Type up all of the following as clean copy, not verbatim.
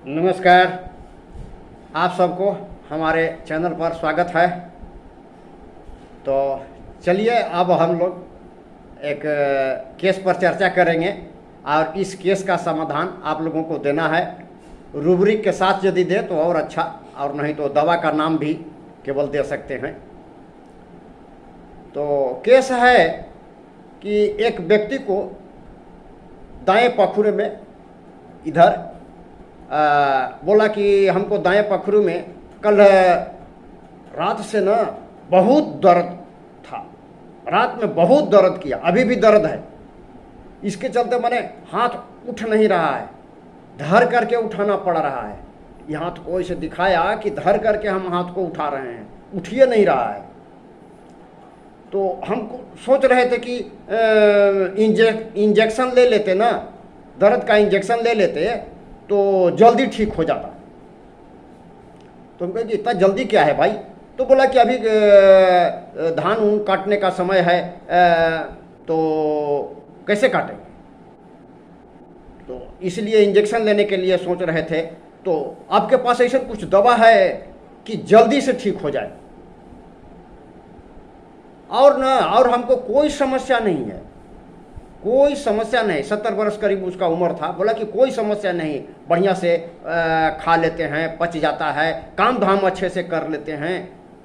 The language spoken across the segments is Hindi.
नमस्कार। आप सबको हमारे चैनल पर स्वागत है। तो चलिए अब हम लोग एक केस पर चर्चा करेंगे और इस केस का समाधान आप लोगों को देना है। रूब्रिक के साथ यदि दे तो और अच्छा, और नहीं तो दवा का नाम भी केवल दे सकते हैं। तो केस है कि एक व्यक्ति को दाएं पखुरे में इधर बोला कि हमको दाएं पखरू में कल रात से ना बहुत दर्द था, रात में बहुत दर्द किया, अभी भी दर्द है। इसके चलते मैंने हाथ उठ नहीं रहा है, धर करके उठाना पड़ रहा है। ये हाथ को इसे दिखाया कि धर करके हम हाथ को उठा रहे हैं, उठिए नहीं रहा है। तो हम सोच रहे थे कि इंजेक्शन ले लेते ना, दर्द का इंजेक्शन ले लेते तो जल्दी ठीक हो जाता। तो हम कहे कि इतना जल्दी क्या है भाई? तो बोला कि अभी धान ऊन काटने का समय है, तो कैसे काटेंगे? तो इसलिए इंजेक्शन लेने के लिए सोच रहे थे। तो आपके पास ऐसा कुछ दवा है कि जल्दी से ठीक हो जाए? और हमको कोई समस्या नहीं है, कोई समस्या नहीं। 70 वर्ष करीब उसका उम्र था। बोला कि कोई समस्या नहीं, बढ़िया से खा लेते हैं, पच जाता है, काम धाम अच्छे से कर लेते हैं,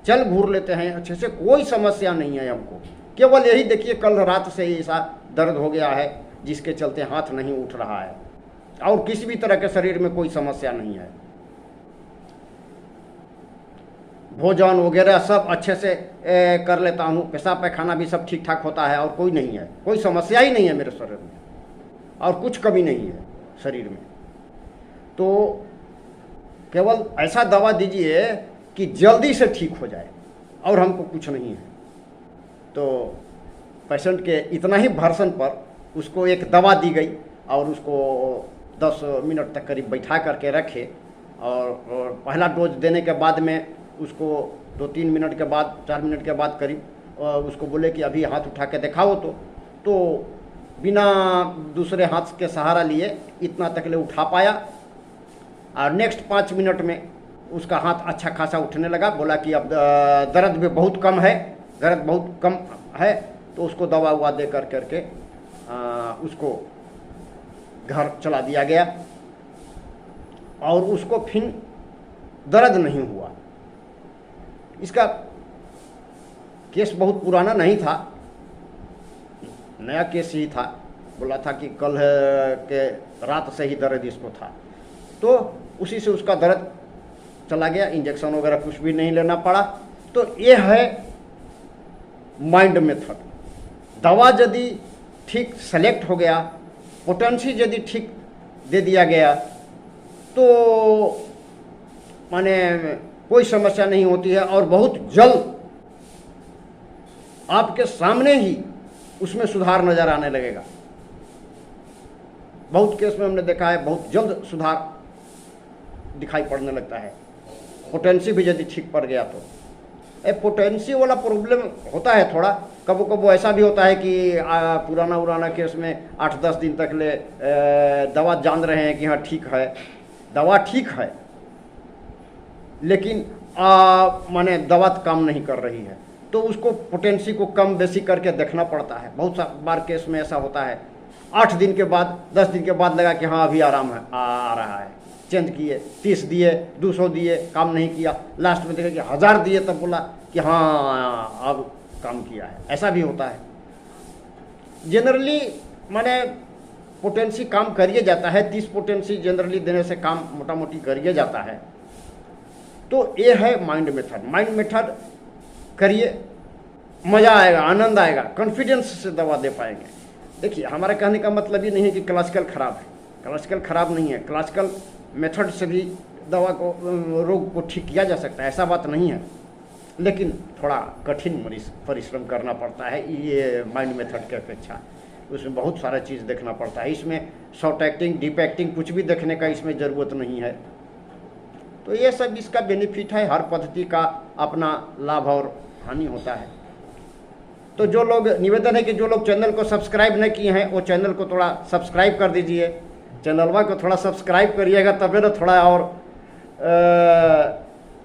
चल घूर लेते हैं अच्छे से, कोई समस्या नहीं है हमको। केवल यही देखिए कल रात से ही ऐसा दर्द हो गया है जिसके चलते हाथ नहीं उठ रहा है, और किसी भी तरह के शरीर में कोई समस्या नहीं है। भोजन वगैरह सब अच्छे से कर लेता हूँ, पेशाब पैखाना भी सब ठीक ठाक होता है, और कोई नहीं है, कोई समस्या ही नहीं है मेरे शरीर में, और कुछ कमी नहीं है शरीर में। तो केवल ऐसा दवा दीजिए कि जल्दी से ठीक हो जाए, और हमको कुछ नहीं है। तो पेशेंट के इतना ही भर्सन पर उसको एक दवा दी गई, और उसको 10 मिनट तक करीब बैठा करके रखे, और पहला डोज देने के बाद में उसको 2-3 मिनट के बाद, 4 मिनट के बाद करीब उसको बोले कि अभी हाथ उठा के दिखाओ। तो बिना दूसरे हाथ के सहारा लिए इतना तक ले उठा पाया, और नेक्स्ट 5 मिनट में उसका हाथ अच्छा खासा उठने लगा। बोला कि अब दर्द भी बहुत कम है, दर्द बहुत कम है। तो उसको दवा उवा दे करके उसको घर चला दिया गया, और उसको फिर दर्द नहीं हुआ। इसका केस बहुत पुराना नहीं था, नया केस ही था। बोला था कि कल के रात से ही दर्द इसको था, तो उसी से उसका दर्द चला गया, इंजेक्शन वगैरह कुछ भी नहीं लेना पड़ा। तो ये है माइंड मेथड। दवा यदि ठीक सेलेक्ट हो गया, पोटेंसी यदि ठीक दे दिया गया, तो माने कोई समस्या नहीं होती है, और बहुत जल्द आपके सामने ही उसमें सुधार नजर आने लगेगा। बहुत केस में हमने देखा है बहुत जल्द सुधार दिखाई पड़ने लगता है, पोटेंसी भी यदि ठीक पड़ गया तो। पोटेंसी वाला प्रॉब्लम होता है थोड़ा, कबो कबो ऐसा भी होता है कि पुराना केस में 8-10 दिन तक ले दवा जान रहे हैं कि हाँ ठीक है, दवा ठीक है, लेकिन माने दवा काम नहीं कर रही है, तो उसको पोटेंसी को कम बेसी करके देखना पड़ता है। बहुत बार केस में ऐसा होता है, 8 दिन के बाद, 10 दिन के बाद लगा कि हाँ अभी आराम है, आ रहा है। चेंज किए, 30 दिए, 200 दिए, काम नहीं किया, लास्ट में देखा कि 1000 दिए, तब बोला कि हाँ अब काम किया है। ऐसा भी होता है। जनरली माने पोटेंसी काम करिए जाता है, 30 पोटेंसी जनरली देने से काम मोटा मोटी करिए जाता है। तो ये है माइंड मेथड। माइंड मेथड करिए, मज़ा आएगा, आनंद आएगा, कॉन्फिडेंस से दवा दे पाएंगे। देखिए हमारा कहने का मतलब ये नहीं है कि क्लासिकल खराब है, क्लासिकल खराब नहीं है। क्लासिकल मेथड से भी दवा को, रोग को ठीक किया जा सकता है, ऐसा बात नहीं है, लेकिन थोड़ा कठिन परिश्रम करना पड़ता है ये माइंड मेथड के अपेक्षा। उसमें बहुत सारा चीज़ देखना पड़ता है। इसमें शॉर्ट एक्टिंग, डीप एक्टिंग कुछ भी देखने का इसमें ज़रूरत नहीं है। तो ये सब इसका बेनिफिट है। हर पद्धति का अपना लाभ और हानि होता है। तो जो लोग, निवेदन है कि जो लोग चैनल को सब्सक्राइब नहीं किए हैं वो चैनल को थोड़ा सब्सक्राइब कर दीजिए, चैनलवा को थोड़ा सब्सक्राइब करिएगा, तबे ना थोड़ा और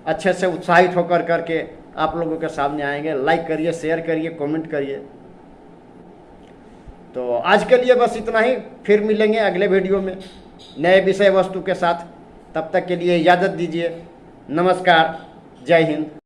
अच्छे से उत्साहित होकर करके आप लोगों के सामने आएंगे। लाइक करिए, शेयर करिए, कमेंट करिए। तो आज के लिए बस इतना ही, फिर मिलेंगे अगले वीडियो में नए विषय वस्तु के साथ। तब तक के लिए इजाज़त दीजिए। नमस्कार, जय हिंद।